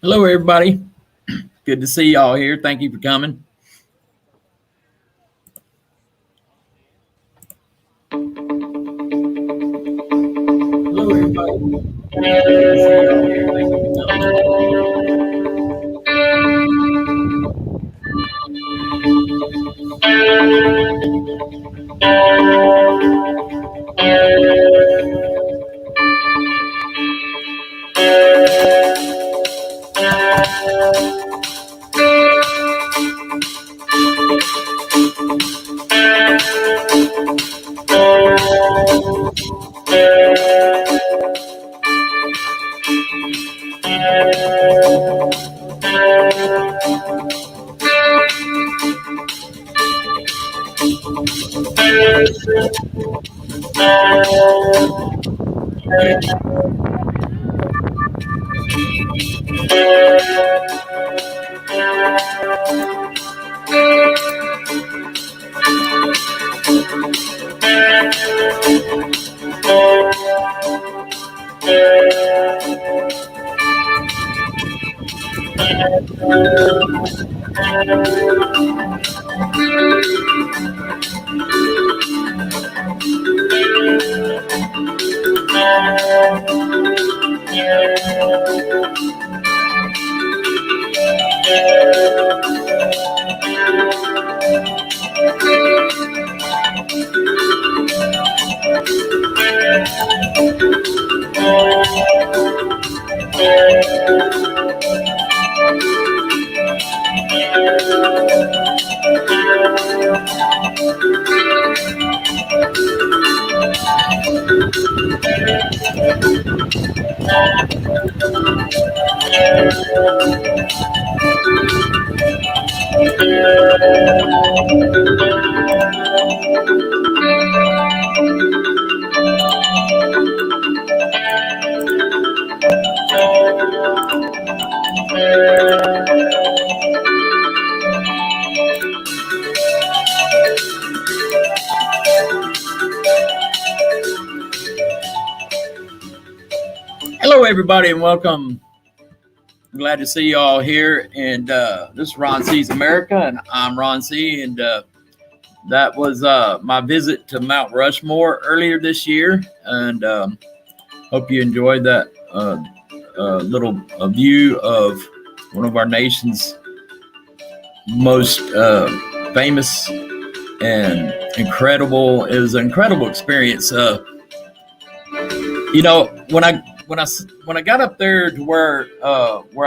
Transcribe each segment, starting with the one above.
Hello, everybody. Good to see y'all here. Thank you for coming. Hello, everybody. Good to see y'all here. Thank you for coming. Hello, everybody, and welcome. Glad to see you all here. And this is Ron C's America, and I'm Ron C. And that was my visit to Mount Rushmore earlier this year. And hope you enjoyed that little view of one of our nation's most famous and incredible. It was an incredible experience. When I got up there to where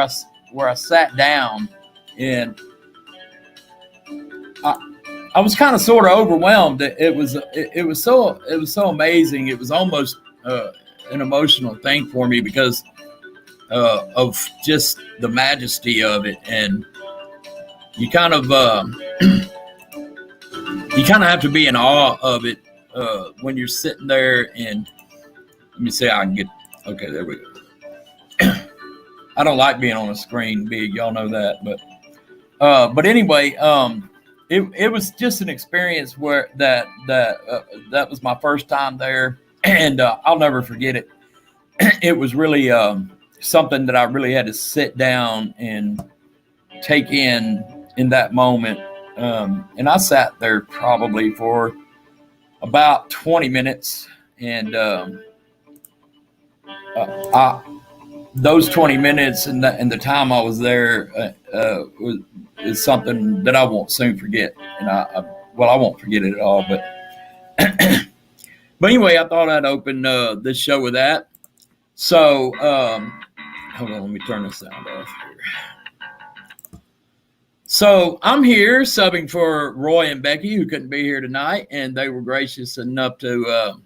I sat down, and I was kind of sort of overwhelmed. It was so amazing. It was almost an emotional thing for me because of just the majesty of it, and you kind of have to be in awe of it when you're sitting there. And let me see how I can get. Okay, there we go. I don't like being on a screen big, y'all know that, but anyway, it was just an experience where that was my first time there, and I'll never forget it. It was really something that I really had to sit down and take in that moment, and I sat there probably for about 20 minutes, and those 20 minutes and the time I was there is something that I won't soon forget. And I won't forget it at all. But anyway, I thought I'd open this show with that. So hold on, let me turn the sound off here. So I'm here subbing for Roy and Becky, who couldn't be here tonight, and they were gracious enough to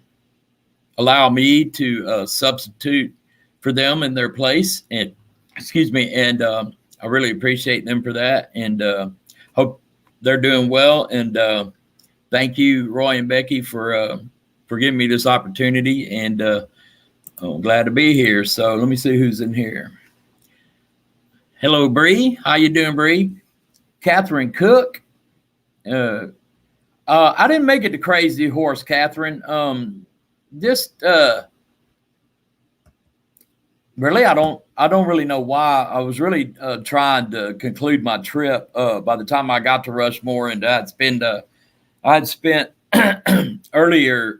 allow me to substitute for them in their place. And I really appreciate them for that, and hope they're doing well. And thank you, Roy and Becky, for giving me this opportunity. And I'm glad to be here. So let me see who's in here. Hello, Bree. How you doing, Bree? Catherine Cook. I didn't make it to Crazy Horse, Catherine. Really, I I don't really know why. I was really trying to conclude my trip. By the time I got to Rushmore, and I'd spent earlier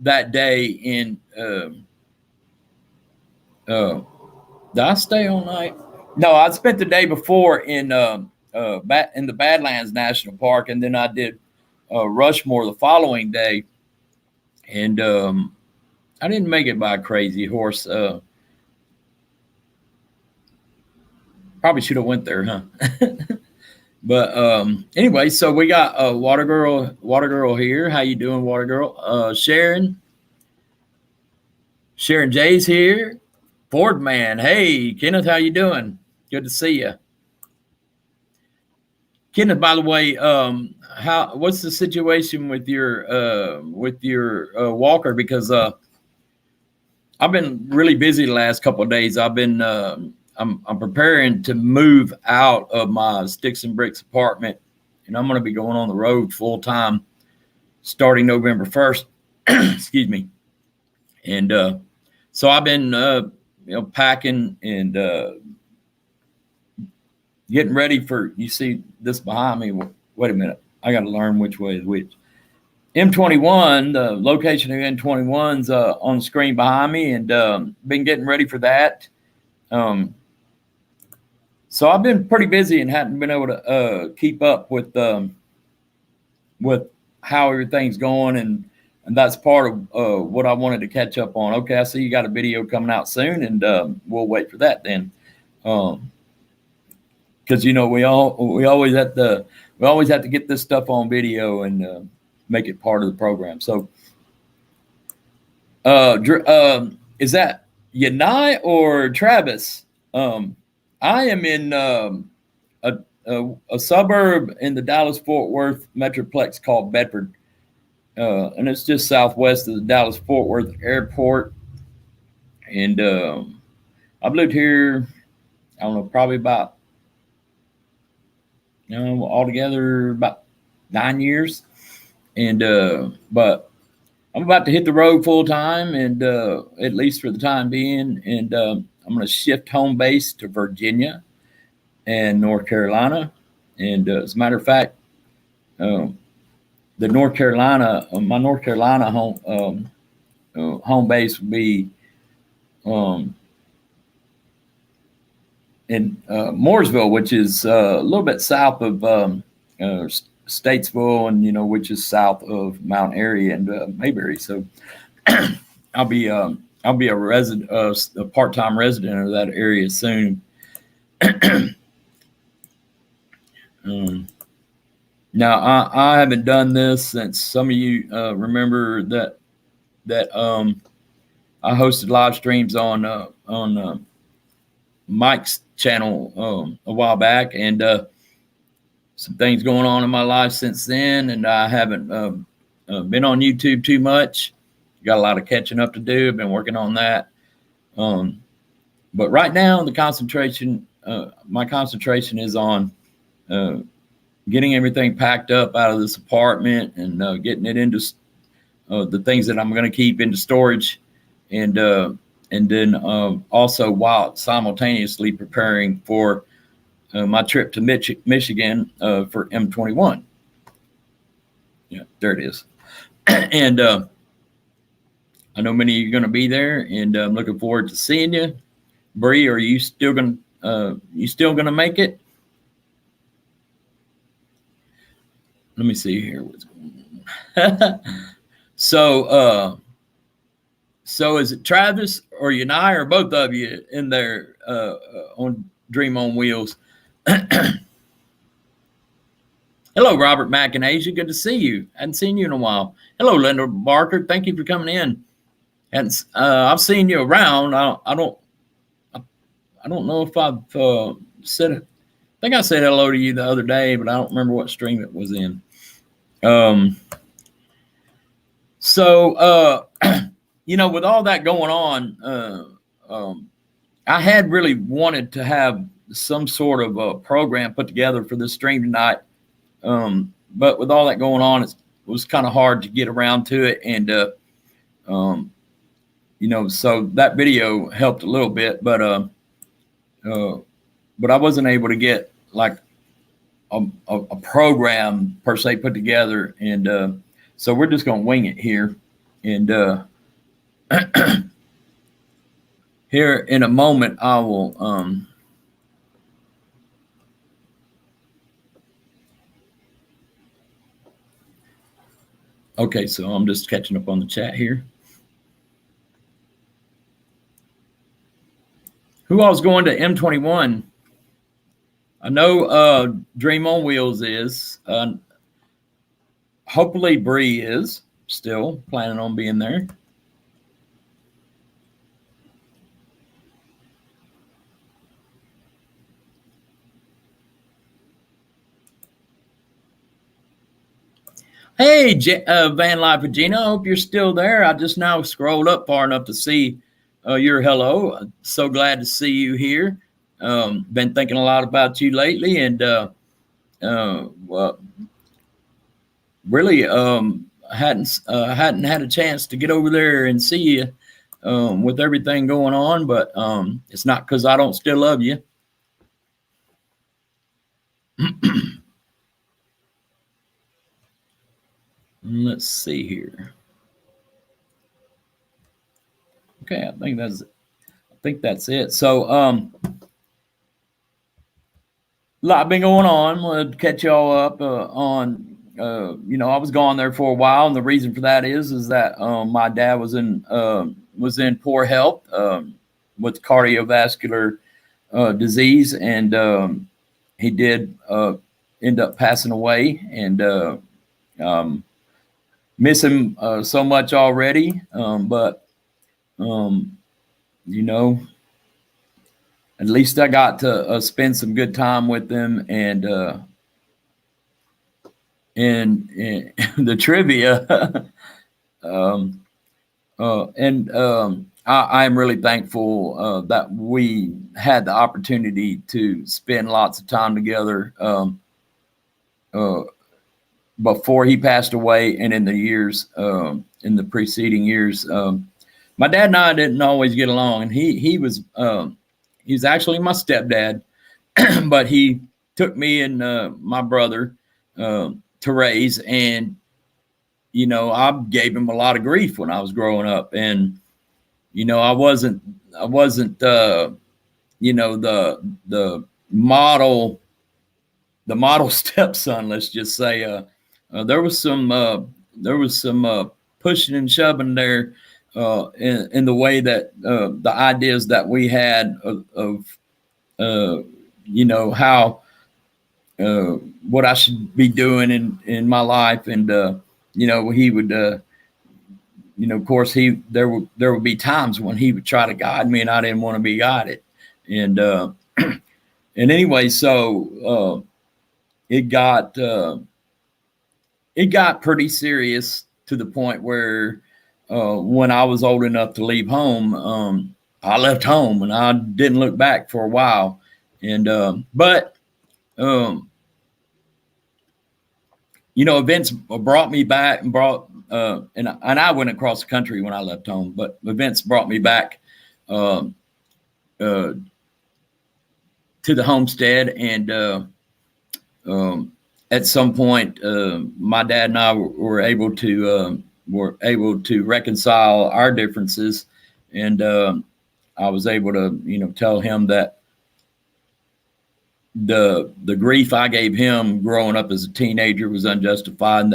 that day in. Did I stay all night? No, I spent the day before in the Badlands National Park, and then I did Rushmore the following day, and I didn't make it by Crazy Horse. Probably should have went there, huh? But anyway, so we got Water Girl here. How you doing, Water Girl? Sharon Jay's here. Ford Man, hey Kenneth, how you doing? Good to see you. Kenneth, by the way, what's the situation with your walker? Because I've been really busy the last couple of days. I'm preparing to move out of my Sticks and Bricks apartment, and I'm going to be going on the road full time starting November 1st. Excuse me. And so I've been packing and getting ready for. You see this behind me? Wait a minute, I got to learn which way is which. M21, the location of M21's on the screen behind me, and been getting ready for that. So I've been pretty busy and hadn't been able to keep up with how everything's going, and that's part of what I wanted to catch up on. Okay, I see you got a video coming out soon, and we'll wait for that then, because we always have to get this stuff on video and make it part of the program. So, is that Yanai or Travis? I am in a suburb in the Dallas-Fort Worth metroplex called Bedford, and it's just southwest of the Dallas-Fort Worth airport. And I've lived here, I don't know, probably about, altogether about 9 years. And but I'm about to hit the road full time, and at least for the time being. And I'm going to shift home base to Virginia and North Carolina. And as a matter of fact, my North Carolina home base would be in Mooresville, which is a little bit south of Statesville, and which is south of Mount Airy and Mayberry. So I'll be a resident, a part-time resident of that area soon. Now I haven't done this since some of you remember that I hosted live streams on Mike's channel a while back, and some things going on in my life since then, and I haven't been on YouTube too much. Got a lot of catching up to do. I've been working on that. But right now, my concentration is on getting everything packed up out of this apartment and getting it into the things that I'm going to keep into storage, and then also while simultaneously preparing for my trip to Michigan for M21. Yeah, there it is. And I know many of you are going to be there, and I'm looking forward to seeing you. Bree, are you still going to make it? Let me see here what's going on. So is it Travis or you and I, or both of you in there on Dream on Wheels? Hello, Robert Mack in Asia. Good to see you. Hadn't seen you in a while. Hello, Linda Barker. Thank you for coming in. And I've seen you around. I don't know if I've said it. I think I said hello to you the other day, but I don't remember what stream it was in. So with all that going on, I had really wanted to have some sort of a program put together for this stream tonight. But with all that going on, it was kind of hard to get around to it. And so that video helped a little bit, but I wasn't able to get like a program per se put together, and so we're just gonna wing it here, and here in a moment I will okay, so I'm just catching up on the chat here. Who all's going to M21? I know Dream on Wheels is. Hopefully Bree is still planning on being there. Hey, Van Life Regina, I hope you're still there. I just now scrolled up far enough to see your hello. So glad to see you here. Been thinking a lot about you lately, and well, really hadn't had a chance to get over there and see you with everything going on. But it's not because I don't still love you. Let's see here. Okay, I think that's it. So a lot been going on. We'll catch y'all up on I was gone there for a while, and the reason for that is that my dad was in poor health with cardiovascular disease, and he did end up passing away, and miss him so much already, but at least I got to spend some good time with them, and the trivia. I am really thankful that we had the opportunity to spend lots of time together before he passed away, and in the years in the preceding years. My dad and I didn't always get along, and he's actually my stepdad, but he took me and my brother to raise, and I gave him a lot of grief when I was growing up, and I wasn't the model stepson, let's just say. There was some pushing and shoving there in the way that the ideas that we had of how what I should be doing in my life, and he would of course there would be times when he would try to guide me, and I didn't want to be guided, and and anyway, so it got pretty serious to the point where when I was old enough to leave home, I left home and I didn't look back for a while. And but events brought me back and and I went across the country when I left home, but events brought me back to the homestead, and at some point, my dad and I were able to reconcile our differences, and I was able to tell him that the grief I gave him growing up as a teenager was unjustified, and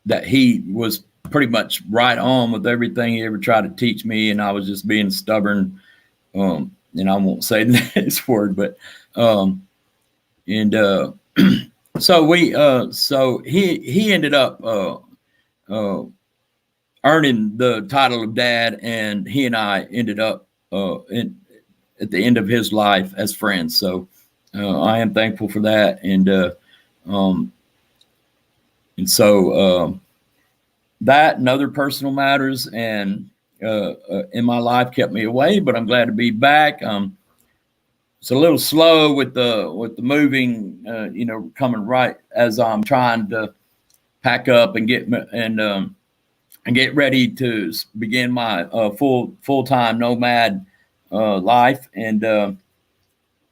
that he was pretty much right on with everything he ever tried to teach me, and I was just being stubborn. And I won't say this word, but so he ended up earning the title of dad, and he and I ended up at the end of his life as friends. So I am thankful for that, and so that and other personal matters and in my life kept me away, but I'm glad to be back. It's a little slow with the moving, coming right as I'm trying to pack up and get and get ready to begin my full-time nomad life. And I'm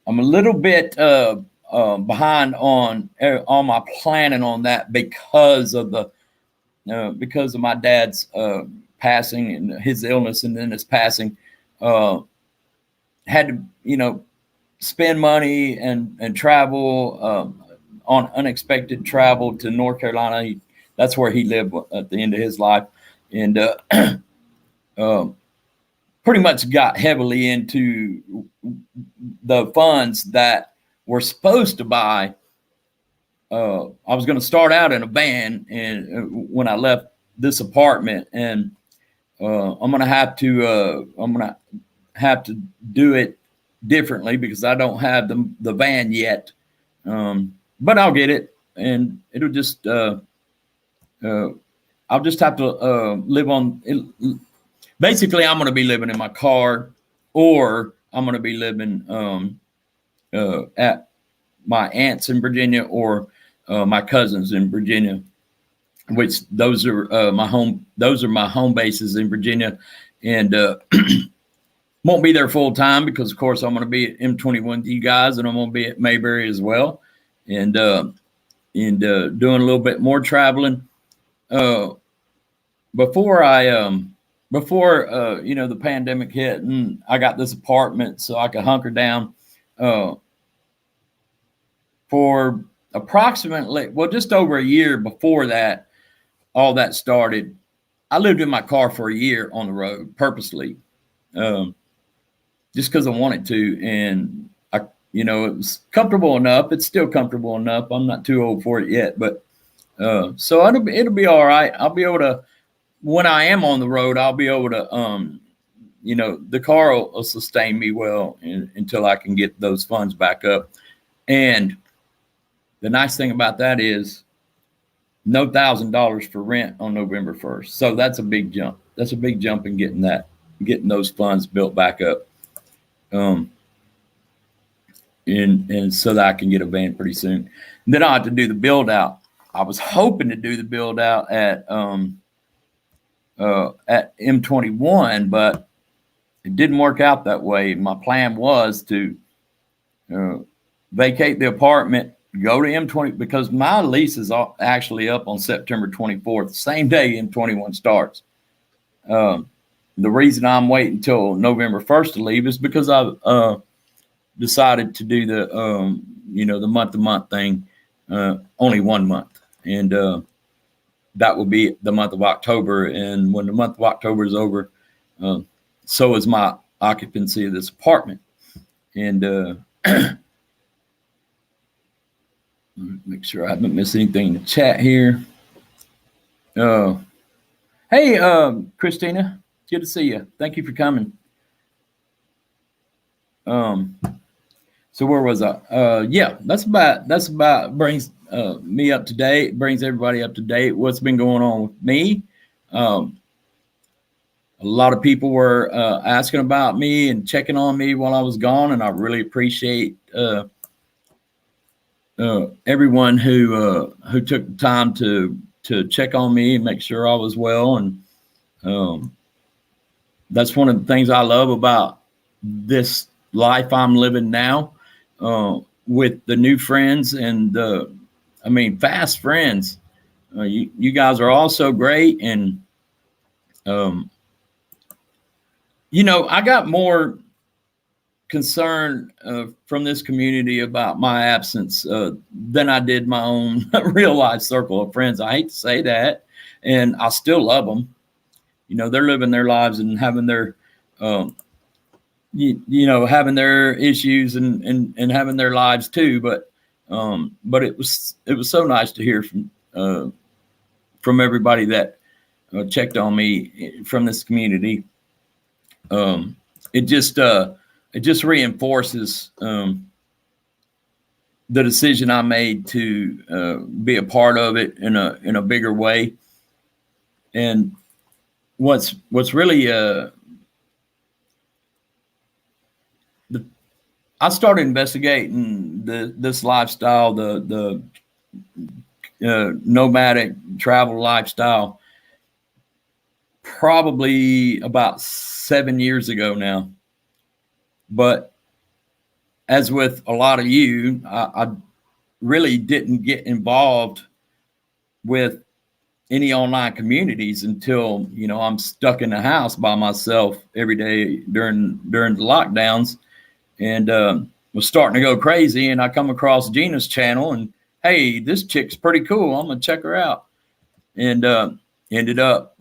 a little bit behind on my planning on that because of my dad's passing and his illness, and then his passing. Had to spend money and travel on unexpected travel to North Carolina. That's where he lived at the end of his life, and pretty much got heavily into the funds that were supposed to buy. I was going to start out in a van, and when I left this apartment, and I'm gonna have to do it differently because I don't have the van yet. But I'll get it, and it'll just I'll just have to live on. Basically, I'm going to be living in my car, or I'm going to be living at my aunt's in Virginia or my cousins in Virginia, which those are my home. Those are my home bases in Virginia, and won't be there full time because, of course, I'm going to be at M21 with you guys, and I'm going to be at Mayberry as well, and doing a little bit more traveling. Before the pandemic hit, and I got this apartment so I could hunker down for approximately, just over a year before that, all that started. I lived in my car for a year on the road purposely, just because I wanted to, and it was comfortable enough. It's still comfortable enough. I'm not too old for it yet, but so it'll be all right. I'll be able to, when I am on the road, I'll be able to, the car will sustain me well until I can get those funds back up. And the nice thing about that is no $1,000 for rent on November 1st. So that's a big jump. That's a big jump in getting those funds built back up. And so that I can get a van pretty soon. And then I'll have to do the build out. I was hoping to do the build out at M21, but it didn't work out that way. My plan was to vacate the apartment, go to M20, because my lease is actually up on September 24th, same day M21 starts. The reason I'm waiting until November 1st to leave is because I decided to do the the month-to-month thing, only 1 month, and that will be the month of October. And when the month of October is over, so is my occupancy of this apartment. And make sure I haven't missed anything in the chat here. Hey, Christina, good to see you. Thank you for coming. So where was I? Yeah, that's about brings me up to date, brings everybody up to date. What's been going on with me? A lot of people were asking about me and checking on me while I was gone, and I really appreciate everyone who took the time to check on me and make sure I was well. And that's one of the things I love about this life I'm living now, with the new friends and fast friends. You guys are all so great, and I got more concern from this community about my absence than I did my own real life circle of friends. I hate to say that, and I still love them. They're living their lives and having their having their issues and having their lives too. But it was so nice to hear from everybody that checked on me from this community. It just reinforces the decision I made to be a part of it in a bigger way. And what's really I started investigating this lifestyle, the nomadic travel lifestyle, probably about 7 years ago now. But as with a lot of you, I really didn't get involved with any online communities until, you know, I'm stuck in the house by myself every day during the lockdowns, and was starting to go crazy. And I come across Gina's channel, and hey, this chick's pretty cool. I'm gonna check her out, and ended up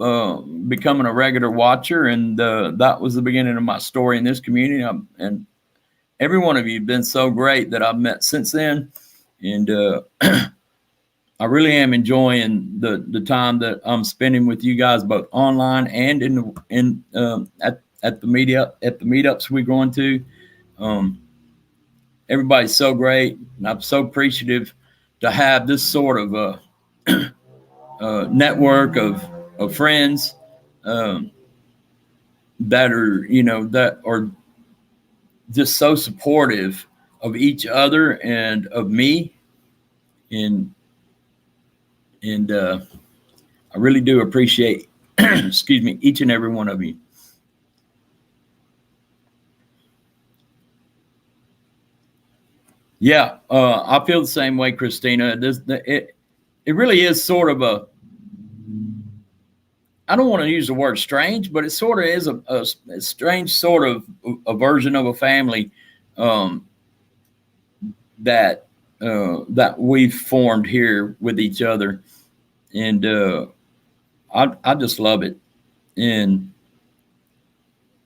becoming a regular watcher. And that was the beginning of my story in this community. And every one of you have been so great that I've met since then, and I really am enjoying the time that I'm spending with you guys, both online and at the meetups we're going to. Everybody's so great, and I'm so appreciative to have this sort of network of friends that are, you know, that are just so supportive of each other and of me, and I really do appreciate excuse me, each and every one of you. Yeah, I feel the same way, Christina. It really is sort of a, I don't want to use the word strange, but it sort of is a strange sort of a version of a family that that we've formed here with each other, and I just love it. And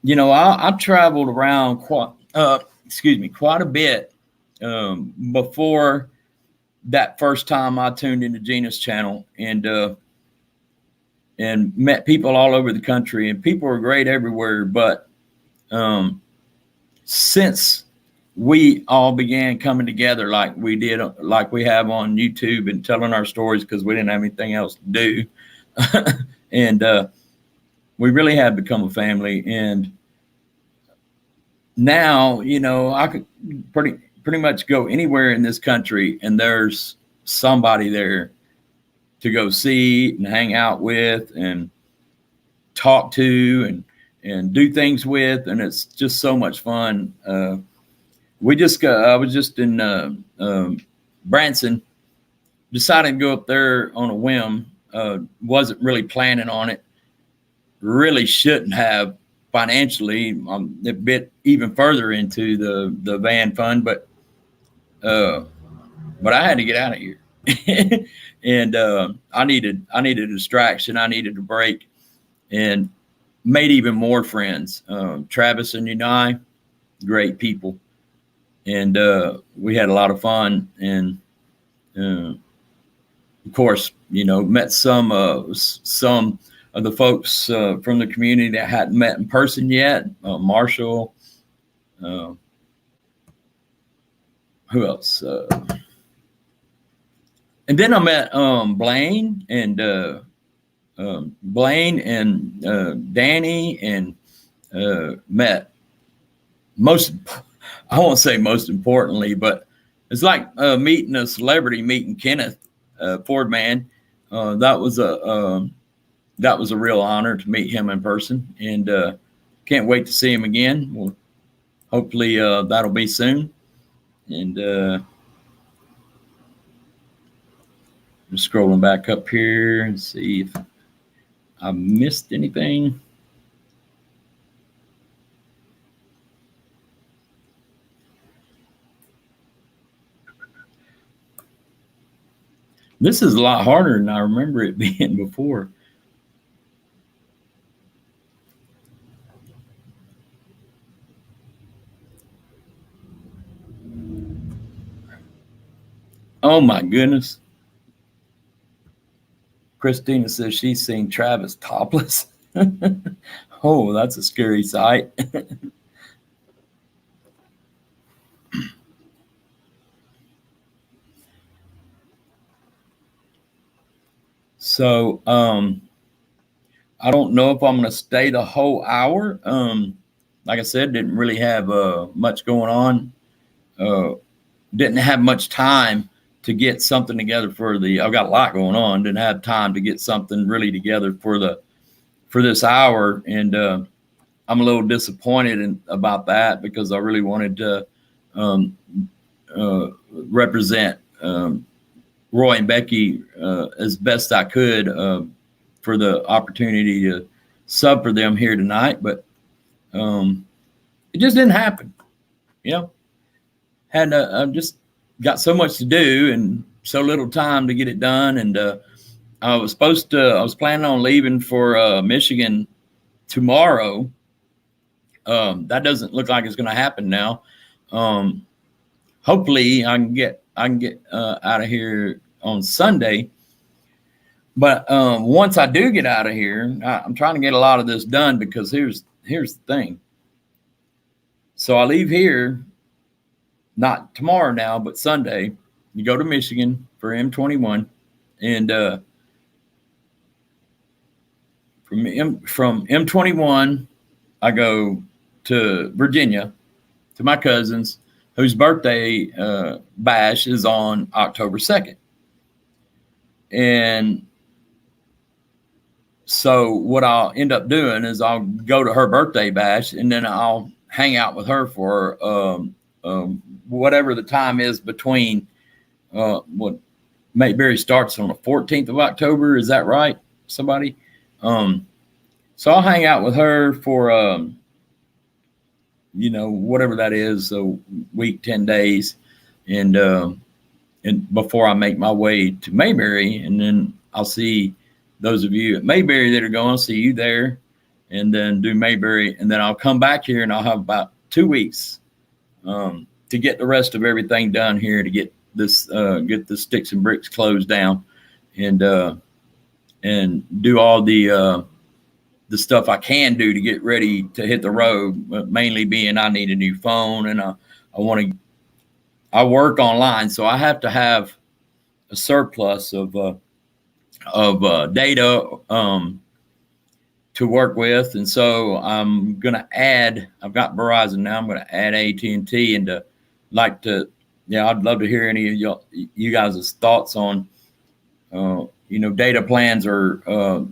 you know, I traveled around quite a bit before that first time I tuned into Gina's channel, and met people all over the country, and people are great everywhere. But since we all began coming together like we did, like we have on YouTube, and telling our stories because we didn't have anything else to do, and we really have become a family. And now, you know, I could pretty much go anywhere in this country, and there's somebody there to go see and hang out with and talk to and do things with, and it's just so much fun. I was just in Branson, decided to go up there on a whim. Wasn't really planning on it. Really shouldn't have financially. A bit even further into the van fund, but I had to get out of here. And I needed a distraction. I needed a break, and made even more friends. Travis and I, great people, and we had a lot of fun. And of course, you know, met some of the folks from the community that hadn't met in person yet. Marshall, who else? And then I met Blaine and Danny, and met I won't say most importantly, but it's like meeting a celebrity, meeting Kenneth Fordman. That was a real honor to meet him in person, and can't wait to see him again. Well, hopefully that'll be soon. And just scrolling back up here and see if I missed anything. This is a lot harder than I remember it being before. Oh my goodness. Christina says she's seen Travis topless. Oh, that's a scary sight. So I don't know if I'm going to stay the whole hour. Like I said, didn't really have much going on. Didn't have much time to get something together I've got a lot going on. Didn't have time to get something really together for for this hour, and I'm a little disappointed about that because I really wanted to represent Roy and Becky as best I could for the opportunity to sub for them here tonight, but it just didn't happen. I've just got so much to do and so little time to get it done. And I was planning on leaving for Michigan tomorrow. That doesn't look like it's going to happen now. Hopefully I can get out of here on Sunday. But once I do get out of here, I'm trying to get a lot of this done because here's the thing. So I leave here, not tomorrow now, but Sunday. You go to Michigan for M21, and from M21, I go to Virginia to my cousin's, whose birthday bash is on October 2nd. And so what I'll end up doing is I'll go to her birthday bash, and then I'll hang out with her for whatever the time is between what Mayberry starts on the 14th of October. Is that right? Somebody? So I'll hang out with her for, whatever that is, a week, 10 days. And before I make my way to Mayberry, and then I'll see those of you at Mayberry that are going, I'll see you there, and then do Mayberry. And then I'll come back here and I'll have about 2 weeks to get the rest of everything done here, to get the sticks and bricks closed down, and do all the stuff I can do to get ready to hit the road. Mainly being I need a new phone, and I work online, so I have to have a surplus of data to work with. And so I'm gonna add. I've got Verizon now. I'm gonna add AT&T, and I'd love to hear any of you guys' thoughts on data plans, or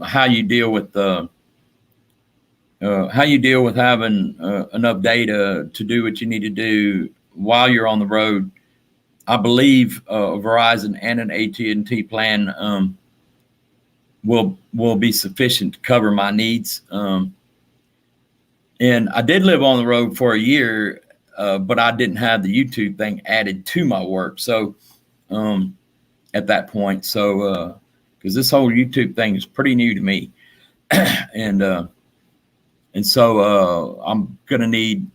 how you deal with having enough data to do what you need to do while you're on the road. I believe Verizon and an AT&T plan will be sufficient to cover my needs. And I did live on the road for a year, but I didn't have the YouTube thing added to my work. So at that point, so because this whole YouTube thing is pretty new to me, and so I'm gonna need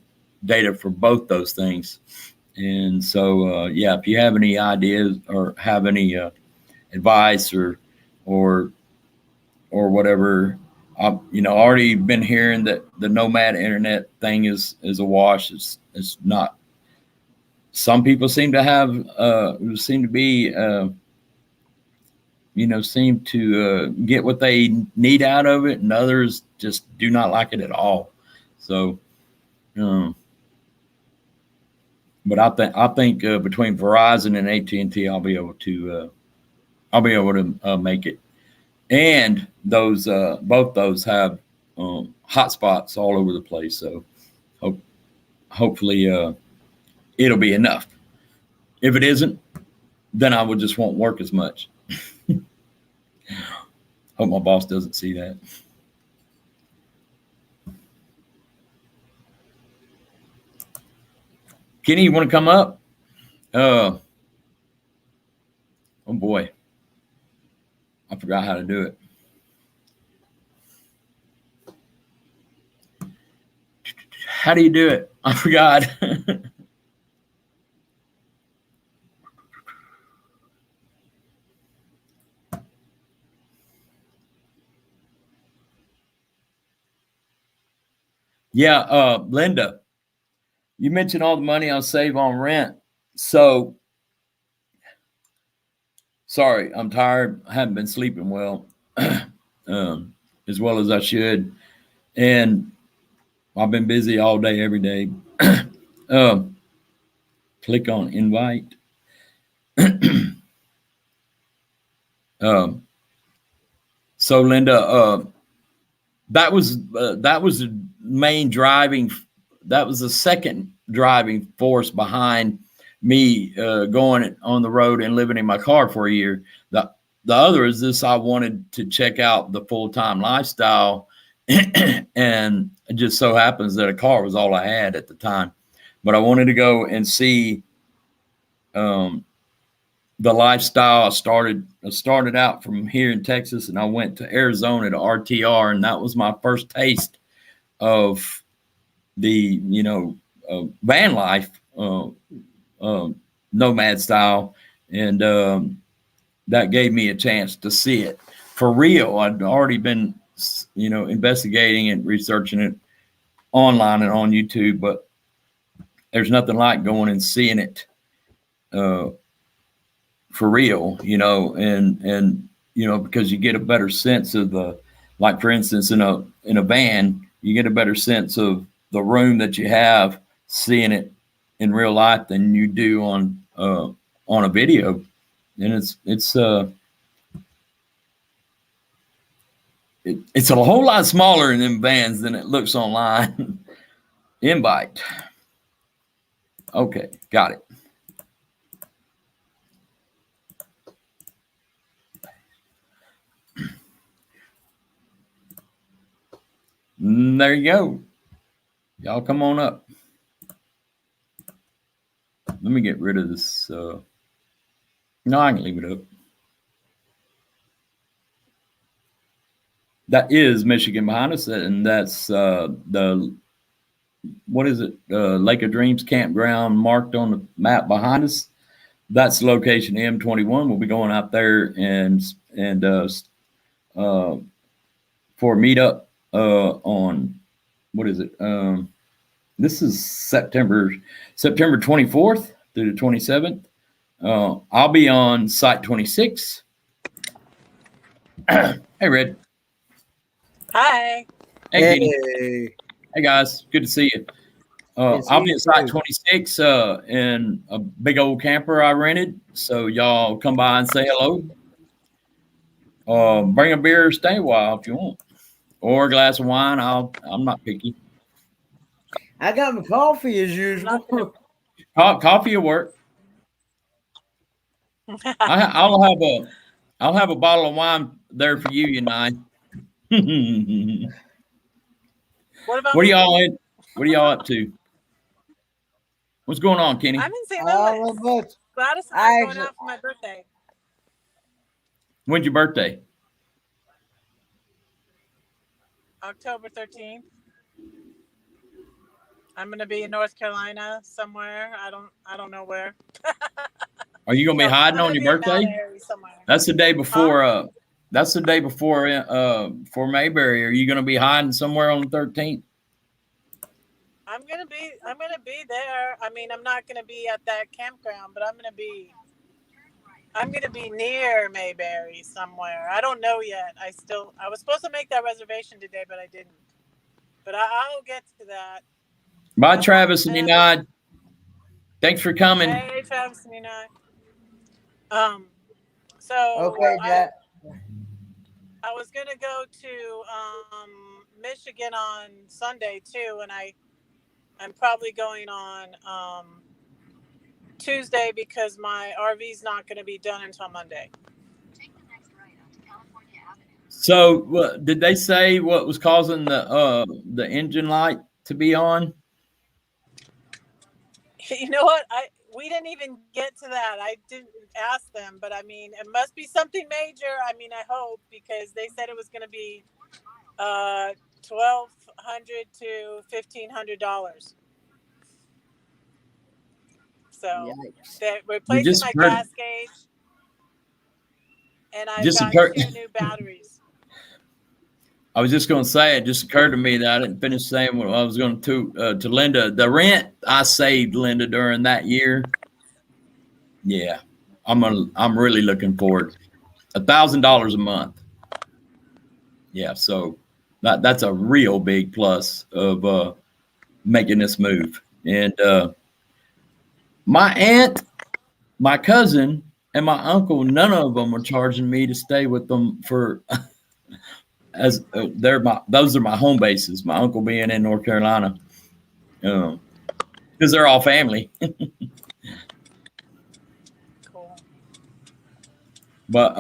data for both those things. And so if you have any ideas or have any advice or whatever, I've already been hearing that the nomad internet thing is a wash. It's not. Some people seem to get what they need out of it, and others just do not like it at all. So, but I think between Verizon and AT&T, I'll be able to make it. And those both those have hotspots all over the place. So hopefully it'll be enough. If it isn't, then I just won't work as much. Hope my boss doesn't see that. Kenny, you want to come up? Oh boy, I forgot how to do it. How do you do it? I forgot. Yeah, Linda, you mentioned all the money I'll save on rent. So, sorry, I'm tired. I haven't been sleeping well, as well as I should. And I've been busy all day, every day. Click on invite. So, Linda, that was the main driving. That was the second driving force behind me going on the road and living in my car for a year. The other is this: I wanted to check out the full time lifestyle, and it just so happens that a car was all I had at the time. But I wanted to go and see the lifestyle. I started out from here in Texas, and I went to Arizona to RTR, and that was my first taste of the van life, nomad style, and that gave me a chance to see it for real. I'd already been investigating and researching it online and on YouTube, but there's nothing like going and seeing it for real, and because you get a better sense of like for instance, in a van, you get a better sense of the room that you have seeing it in real life than you do on a video. And it's a whole lot smaller in them vans than it looks online. Invite. Okay, got it. There you go. Y'all come on up. Let me get rid of this. No, I can leave it up. That is Michigan behind us, and that's what is it? Lake of Dreams campground marked on the map behind us. That's the location M21. We'll be going out there and for a meetup on what is it? This is September 24th through the 27th. I'll be on site 26. Hey, Red. Hi. Hey, Katie. Hey, guys. Good to see you. I'll be at site 26 in a big old camper I rented. So y'all come by and say hello. Bring a beer or stay a while if you want. Or a glass of wine. I'm not picky. I got my coffee as usual. Coffee will work. I'll have a bottle of wine there for you and I. What are y'all up to? What's going on, Kenny? I'm in St. Louis. Gladys and I are going out for my birthday. When's your birthday? October 13th. I'm going to be in North Carolina somewhere. I don't know where. Are you going to be hiding on your birthday? That's the day before. That's the day before for Mayberry. Are you going to be hiding somewhere on the 13th? I'm gonna be there. I mean, I'm not gonna be at that campground, but I'm gonna be near Mayberry somewhere. I don't know yet. I was supposed to make that reservation today, but I didn't. But I'll get to that. Bye, Travis and Enid. Thanks for coming. Hey, Travis and Enid. So okay, Jack. I was gonna go to Michigan on Sunday too, and I'm probably going on Tuesday because my RV's not going to be done until Monday. So, did they say what was causing the engine light to be on? You know what? We didn't even get to that. I didn't ask them, but I mean, it must be something major. I mean, I hope, because they said it was going to be $1,200 to $1,500. So they're replacing my gas gauge, and I've got 2 new batteries. I was just going to say, it just occurred to me that I didn't finish saying what I was going to Linda. The rent I saved, Linda, during that year. Yeah, I'm really looking forward. $1,000 a month. Yeah, so that's a real big plus of making this move. And my aunt, my cousin, and my uncle, none of them were charging me to stay with them for as those are my home bases. My uncle being in North Carolina, because they're all family. Cool. But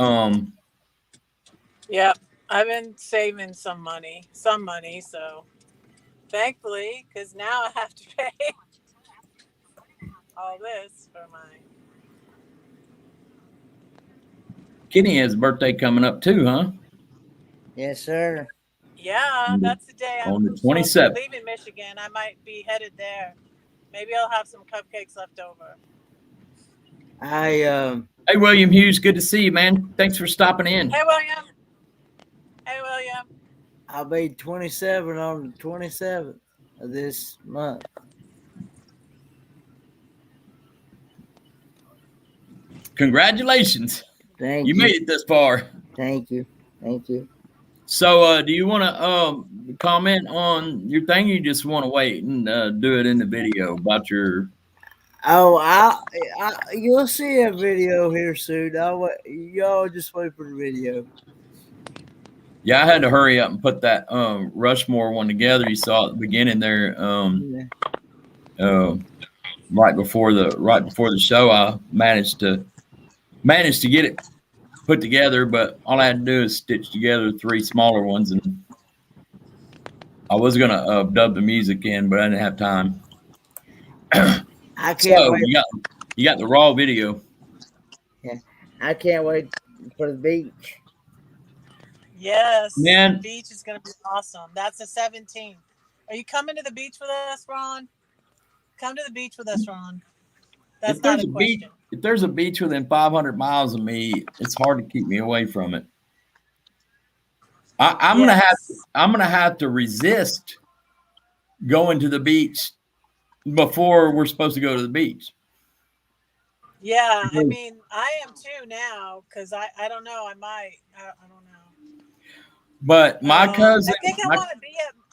Yep. I've been saving some money, so thankfully, because now I have to pay all this for my. Kenny has a birthday coming up too, huh? Yes, sir. Yeah, that's the day On the so if I'm 27th. leaving Michigan, I might be headed there. Maybe I'll have some cupcakes left over. Hey, William Hughes, good to see you, man. Thanks for stopping in. Hey, William. Hey, William. I'll be 27 on the 27th of this month. Congratulations. Thank You you. made it this far. Thank you. Thank you. So, do you want to comment on your thing? You just want to wait and do it in the video about your. Oh, you'll see a video here soon. Y'all just wait for the video. Yeah, I had to hurry up and put that Rushmore one together. You saw at the beginning there, right before the show. I managed to get it put together, but all I had to do is stitch together 3 smaller ones, and I was gonna dub the music in, but I didn't have time. I can't So wait. you got the raw video. Yeah, I can't wait for the beach. Yes. Man. The beach is going to be awesome. That's the 17th. Are you coming to the beach with us, Ron? Come to the beach with us, Ron. That's not a question. If there's a beach within 500 miles of me, it's hard to keep me away from it. I'm gonna have to resist going to the beach before we're supposed to go to the beach. Yeah, I mean, I am too now because I don't know. I might. I don't know. But my cousin, I think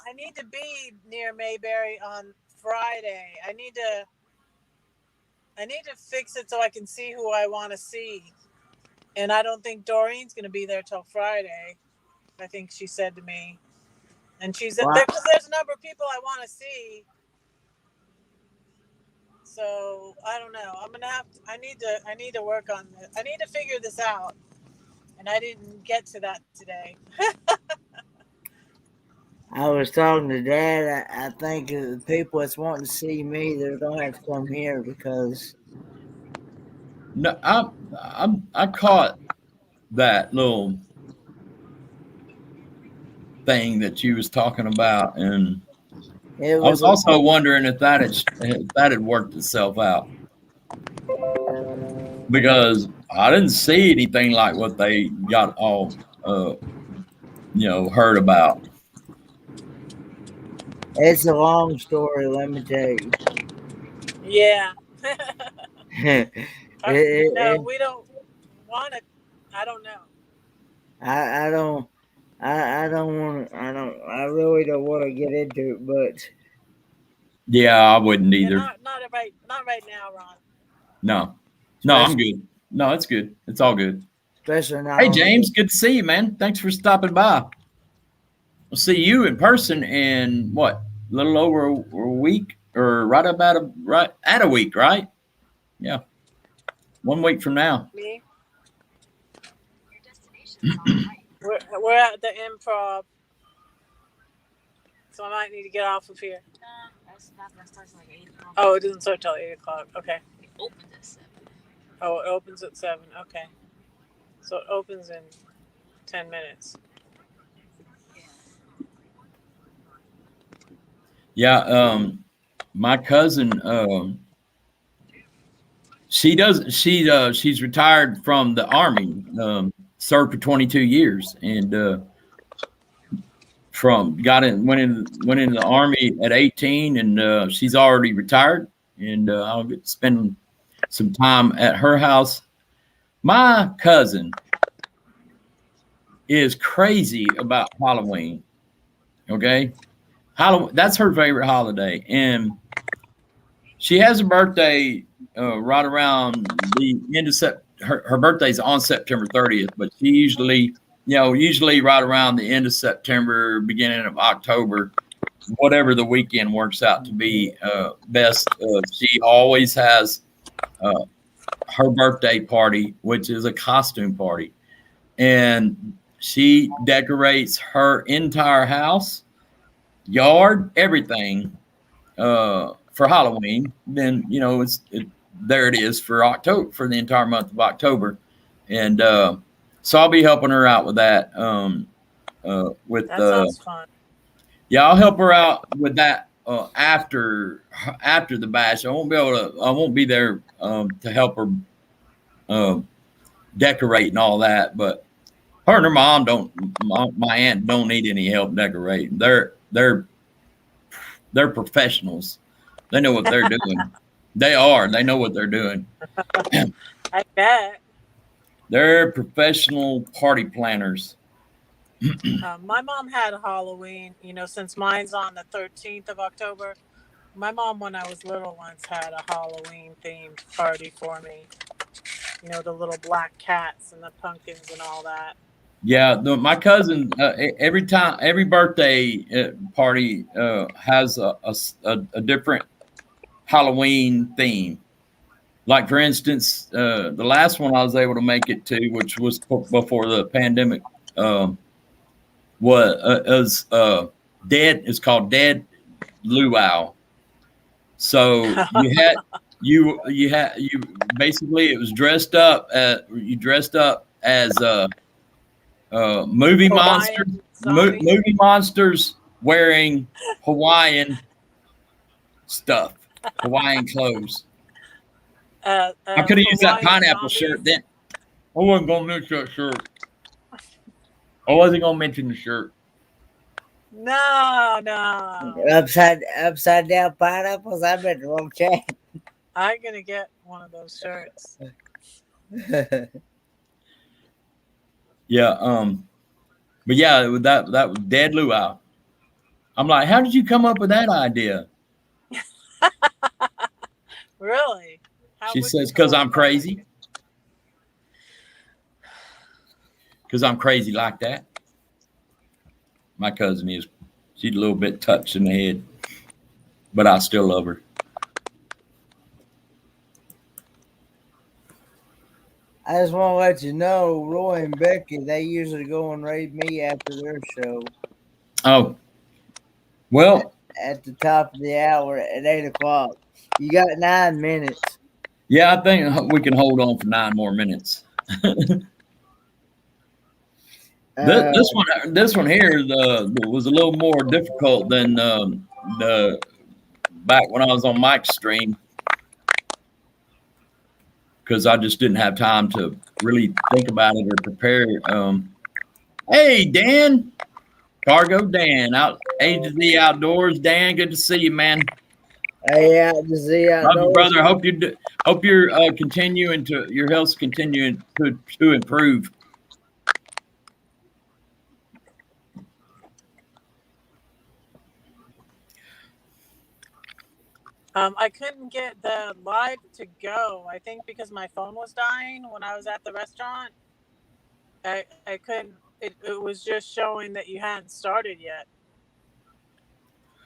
I need to be near Mayberry on Friday. I need to fix it so I can see who I want to see. And I don't think Doreen's going to be there till Friday. I think she said to me. And she's there's a number of people I want to see. So I don't know. I need to work on this. I need to figure this out. And I didn't get to that today. I was talking to Dad. I think the people that's wanting to see me, they're gonna have to come here because. No, I caught that little thing that you was talking about, and I was also wondering if that had worked itself out, because I didn't see anything like what they got all heard about. It's a long story, let me tell you. Yeah. No, we don't want to. I don't know. I really don't want to get into it, but yeah, I wouldn't either. Yeah, not right now, Ron. No, I'm good. No, it's good. It's all good. Especially now. Hey, James, good to see you, man. Thanks for stopping by. We'll see you in person in what, a little over a week, or right at a week, right? Yeah, 1 week from now. Me? We're at the Improv, so I might need to get off of here. That's not gonna start until 8 o'clock. Oh, it doesn't start till 8 o'clock. Okay. It opens at 7. Oh, it opens at 7. Okay. So it opens in 10 minutes. Yeah, my cousin, she's retired from the Army, served for 22 years, and went into the Army at 18, and she's already retired, and I'll get to spend some time at her house. My cousin is crazy about Halloween. Okay, Halloween, that's her favorite holiday, and she has a birthday right around the end of her birthday's on September 30th, but she usually usually right around the end of September, beginning of October, whatever the weekend works out to be best. She always has her birthday party, which is a costume party, and she decorates her entire house, yard, everything for Halloween. Then there it is for October, for the entire month of October, and so I'll be helping her out with that. With That sounds fun. Yeah, I'll help her out with that after the bash. I won't be there to help her decorate and all that. But her and her mom don't. My aunt don't need any help decorating. They're professionals. They know what they're doing. They are. They know what they're doing. I bet. They're professional party planners. My mom had Halloween, since mine's on the 13th of October. My mom, when I was little, once had a Halloween themed party for me. The little black cats and the pumpkins and all that. Yeah, my cousin every birthday party has a different Halloween theme. Like for instance, the last one I was able to make it to, which was before the pandemic, was dead. It's called Dead Luau. So you basically it was dressed up. You dressed up as movie monsters. Movie monsters wearing Hawaiian stuff, Hawaiian clothes. I could have used that pineapple shirt then. I wasn't gonna mention that shirt. I wasn't gonna mention the shirt. No. Upside down pineapples. I bet the wrong chat. I'm gonna get one of those shirts. Yeah. But yeah, that was Dead Luau. I'm like, how did you come up with that idea? Really? She says, because I'm crazy. Because I'm crazy like that. My cousin is. She's a little bit touched in the head, but I still love her. I just want to let you know, Roy and Becky, they usually go and raid me after their show. Oh. Well. At the top of the hour at 8 o'clock. You got 9 minutes. Yeah, I think we can hold on for 9 more minutes. This one here was a little more difficult than the back when I was on Mike's stream, because I just didn't have time to really think about it or prepare. Hey, Dan, Cargo Dan, out A to Z Outdoors. Dan, good to see you, man. Hey, out to Z Outdoors, brother. Hope you're continuing to your health's continuing to improve. I couldn't get the live to go. I think because my phone was dying when I was at the restaurant. I couldn't. It was just showing that you hadn't started yet.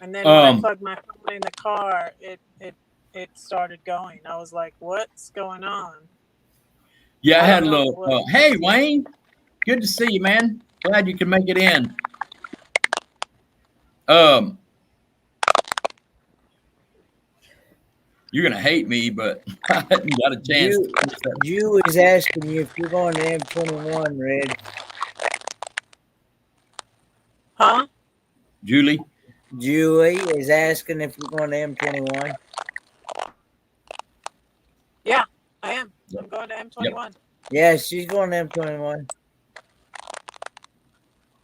And then when I plugged my phone in the car, it started going. I was like, "What's going on?" Yeah, I had a little. Hey, Wayne, good to see you, man. Glad you could make it in. You're gonna hate me, but I hadn't got a chance. Jew is asking you if you're going to M21, Red. Huh? Julie is asking if you're going to M21. Yeah, I am. I'm going to M21. Yep. Yeah, she's going to M21.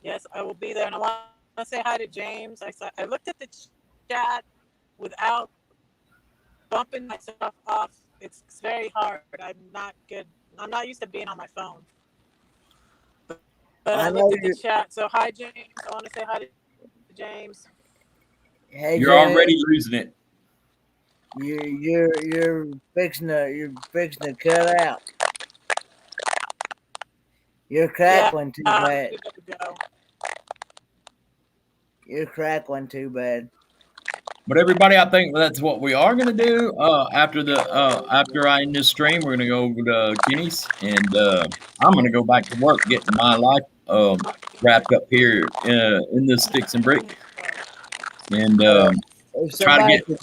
Yes, I will be there. And I want to say hi to James. I looked at the chat without bumping myself off. It's very hard. I'm not good. I'm not used to being on my phone. But I looked at the chat. So hi, James. I want to say hi to James. Hey, you're James. already losing it. You're fixing to cut out. You're crackling too bad. You gotta go. You're crackling too bad. But everybody, I think that's what we are going to do. After I end this stream, we're going to go over to Kenny's, and I'm going to go back to work getting my life wrapped up here in the sticks and brick, and If try to somebody get. could,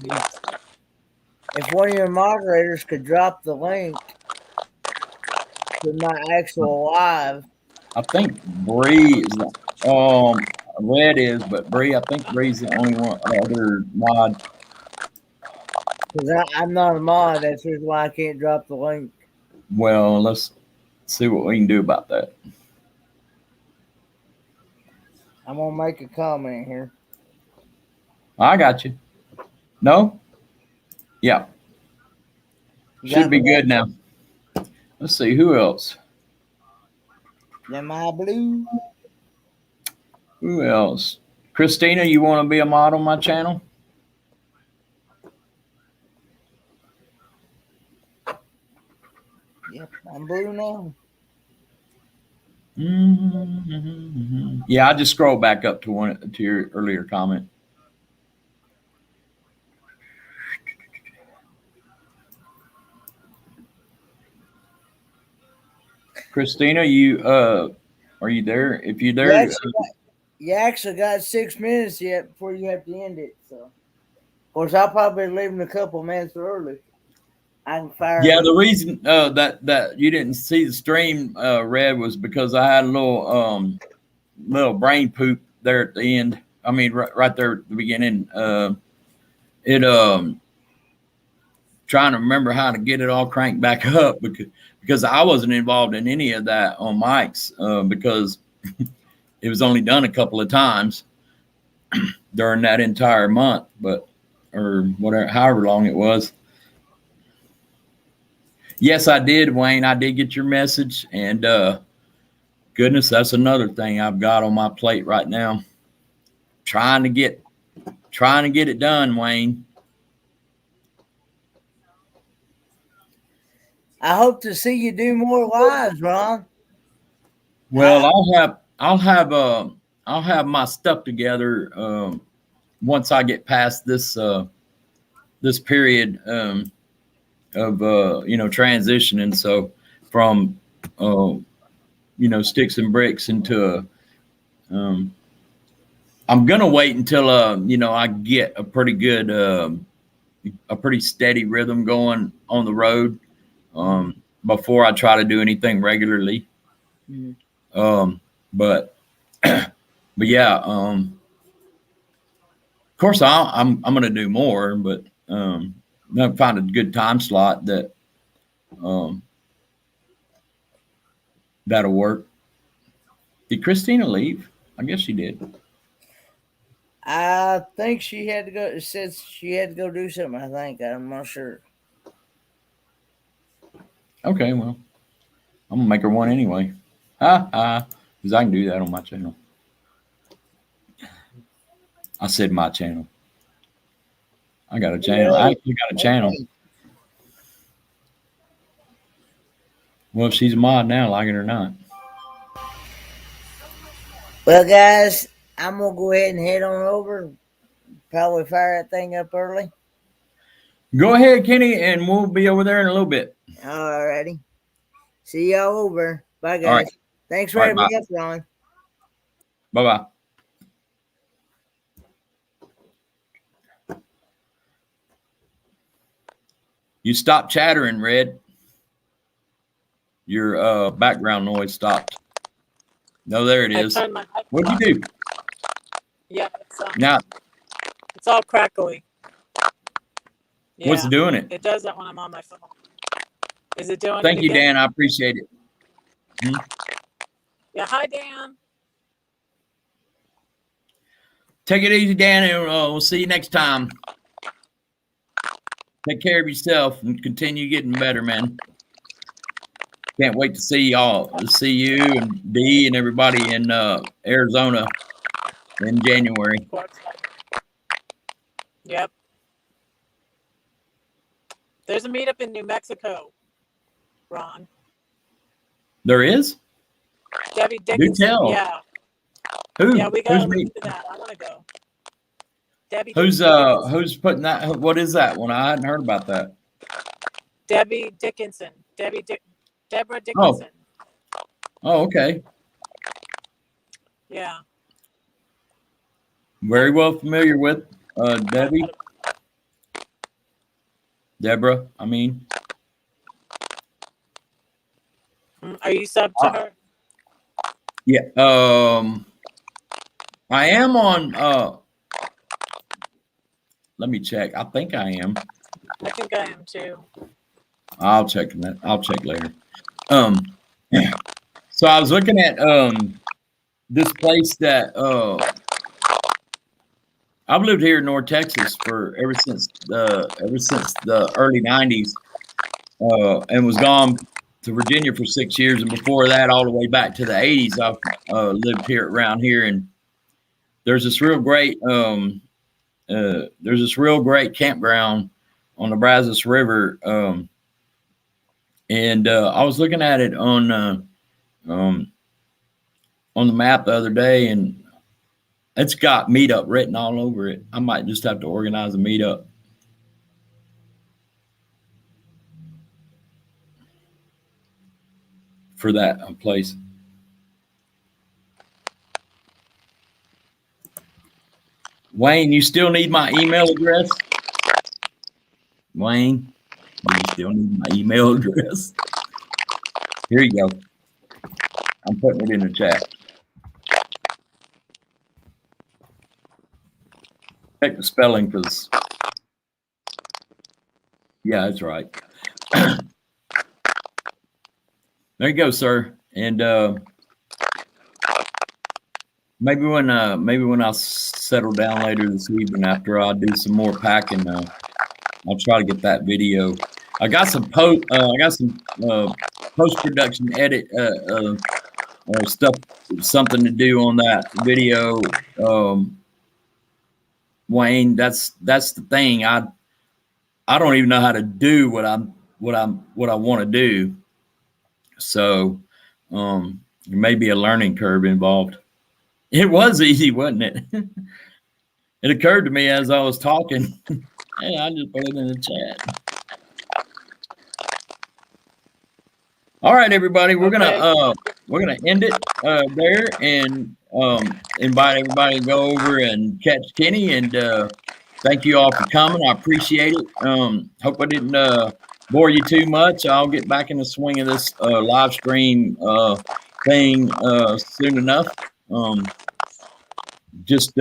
if one of your moderators could drop the link to my actual live, I think Bree is Red is, but Bree, I think Bree's the only one other mod. because I'm not a mod. That's the reason why I can't drop the link. Well, let's see what we can do about that. I'm gonna make a comment here. I got you. No? Yeah. Should be good now. Let's see who else. Am I blue? Who else? Christina, you want to be a mod on my channel? Yep, I'm blue now. Mm-hmm. Yeah, I just scrolled back up to your earlier comment. Christina, you are you there? If you're there, You actually got 6 minutes yet before you have to end it. So, of course, I'll probably be leaving a couple minutes early. I can fire. Yeah, the reason that you didn't see the stream, Red, was because I had a little brain poop there at the end. I mean, right there at the beginning. Trying to remember how to get it all cranked back up because I wasn't involved in any of that on Mike's because it was only done a couple of times during that entire month, or whatever, however long it was. Yes, I did, Wayne. I did get your message, and goodness, that's another thing I've got on my plate right now. Trying to get it done, Wayne. I hope to see you do more lives, Ron. Well, I'll have my stuff together once I get past this period of transitioning. So from sticks and bricks into I'm gonna wait until I get a pretty good a pretty steady rhythm going on the road before I try to do anything regularly. Mm-hmm. But yeah, of course I'm gonna do more, but I'm gonna find a good time slot that'll work. Did Christina leave? I guess she did. I think she had to go. It says she had to go do something. I think I'm not sure. Okay, well, I'm gonna make her one anyway. Because I can do that on my channel. I said my channel. I got a channel. I actually got a channel. Well, if she's a mod now, like it or not. Well, guys, I'm gonna go ahead and head on over. Probably fire that thing up early. Go ahead, Kenny, and we'll be over there in a little bit. Alrighty. See y'all over. Bye, guys. Right. Thanks for having us, Ron. Bye-bye. You stop chattering, Red. Your background noise stopped. No, there it is. What'd you do? Yeah. Now it's all crackly. Yeah, what's doing it? It does that when I'm on my phone. Is it doing Thank it you, again? Dan. I appreciate it. Yeah. Hi, Dan. Take it easy, Dan, and we'll see you next time. Take care of yourself and continue getting better, man. Can't wait to see you and Dee and everybody in Arizona in January. Yep. There's a meetup in New Mexico, Ron. There is? Debbie Do Dickinson. tell. Yeah. Who? Yeah, we gotta Who's look into that. I want to go. Debbie. Who's Dickinson. who's putting that? What is that one? I hadn't heard about that. Debbie Dickinson. Deborah Oh. Dickinson. Oh, okay. Yeah. Very well familiar with Debbie. Deborah, I mean. Are you sub to her? Yeah. I am on let me check. I think I am. I think I am too. I'll check that. I'll check later. So I was looking at this place that I've lived here in North Texas for ever since the early '90s, and was gone to Virginia for 6 years, and before that, all the way back to the '80s, I've lived here around here. And there's this real great campground on the Brazos River, and I was looking at it on the map the other day, and it's got meetup written all over it. I might just have to organize a meetup for that place. Wayne, you still need my email address? Wayne, do you still need my email address? Here you go. I'm putting it in the chat. Check the spelling because, yeah, that's right. There you go, sir. And maybe when I settle down later this evening after I do some more packing, I'll try to get that video. I got some post production edit stuff, something to do on that video. Wayne, that's the thing. I don't even know how to do what I want to do. So there may be a learning curve involved. It was easy, wasn't it? It occurred to me as I was talking. Hey, I just put it in the chat. All right, everybody, we're gonna end it there, and invite everybody to go over and catch Kenny. And thank you all for coming. I appreciate it. Hope I didn't bore you too much. I'll get back in the swing of this live stream thing soon enough. Just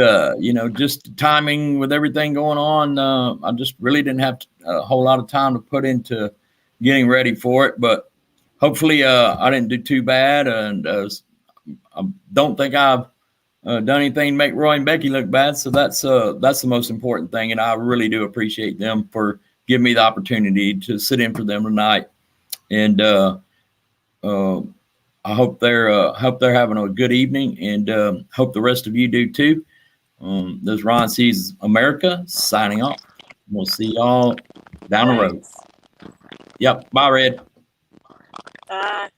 timing with everything going on. I just really didn't have a whole lot of time to put into getting ready for it, but hopefully I didn't do too bad, and I don't think I've done anything to make Roy and Becky look bad. So that's the most important thing, and I really do appreciate them for giving me the opportunity to sit in for them tonight. And I hope they're having a good evening, and hope the rest of you do too. This is Ron Sees America signing off. We'll see y'all down the road. Yep. Bye, Red. Bye.